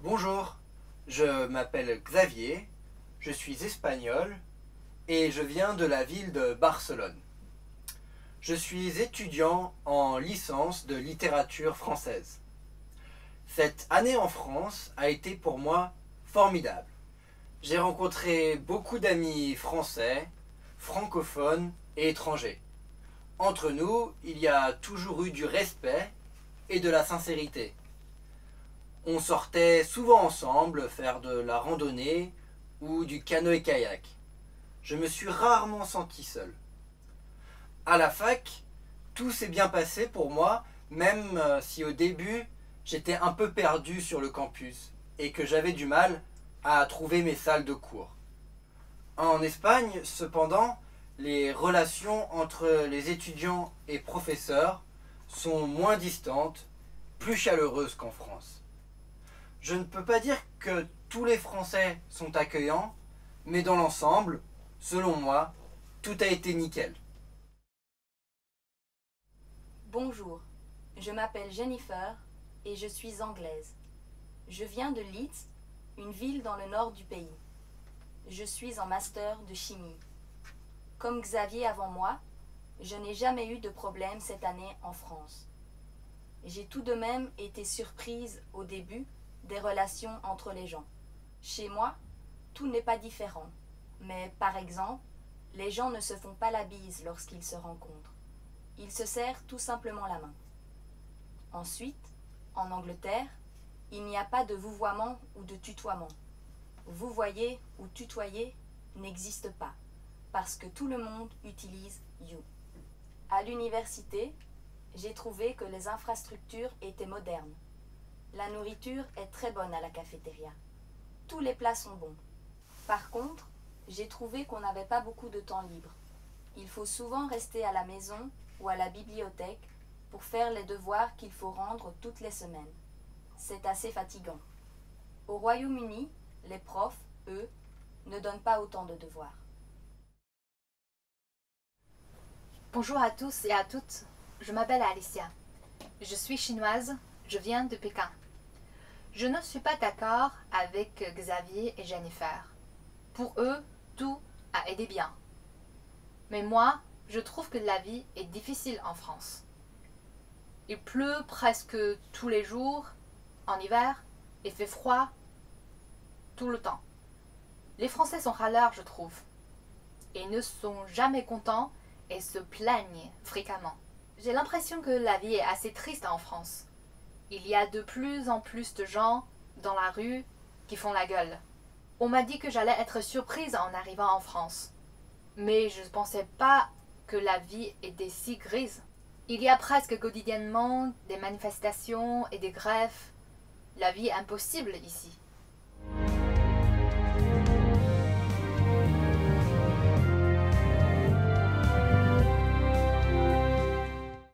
Bonjour, je m'appelle Xavier, je suis espagnol et je viens de la ville de Barcelone. Je suis étudiant en licence de littérature française. Cette année en France a été pour moi formidable. J'ai rencontré beaucoup d'amis français, francophones et étrangers. Entre nous, il y a toujours eu du respect et de la sincérité. On sortait souvent ensemble faire de la randonnée ou du canoë-kayak. Je me suis rarement senti seul. À la fac, tout s'est bien passé pour moi, même si au début j'étais un peu perdu sur le campus et que j'avais du mal à trouver mes salles de cours. En Espagne, cependant, les relations entre les étudiants et professeurs sont moins distantes, plus chaleureuses qu'en France. Je ne peux pas dire que tous les Français sont accueillants, mais dans l'ensemble, selon moi, tout a été nickel. Bonjour, je m'appelle Jennifer et je suis anglaise. Je viens de Leeds, une ville dans le nord du pays. Je suis en master de chimie. Comme Xavier avant moi, je n'ai jamais eu de problème cette année en France. J'ai tout de même été surprise au début des relations entre les gens. Chez moi, tout n'est pas différent, mais par exemple, les gens ne se font pas la bise lorsqu'ils se rencontrent. Ils se serrent tout simplement la main. Ensuite, en Angleterre, il n'y a pas de vouvoiement ou de tutoiement. Vouvoyer ou tutoyer n'existe pas, parce que tout le monde utilise you. À l'université, j'ai trouvé que les infrastructures étaient modernes. La nourriture est très bonne à la cafétéria. Tous les plats sont bons. Par contre, j'ai trouvé qu'on n'avait pas beaucoup de temps libre. Il faut souvent rester à la maison ou à la bibliothèque pour faire les devoirs qu'il faut rendre toutes les semaines. C'est assez fatigant. Au Royaume-Uni, les profs, eux, ne donnent pas autant de devoirs. Bonjour à tous et à toutes, je m'appelle Alicia. Je suis chinoise, je viens de Pékin. Je ne suis pas d'accord avec Xavier et Jennifer. Pour eux, tout a été bien. Mais moi, je trouve que la vie est difficile en France. Il pleut presque tous les jours, en hiver, et fait froid tout le temps. Les Français sont râleurs, je trouve. Ils ne sont jamais contents et se plaignent fréquemment. J'ai l'impression que la vie est assez triste en France. Il y a de plus en plus de gens dans la rue qui font la gueule. On m'a dit que j'allais être surprise en arrivant en France. Mais je ne pensais pas que la vie était si grise. Il y a presque quotidiennement des manifestations et des grèves. La vie est impossible ici.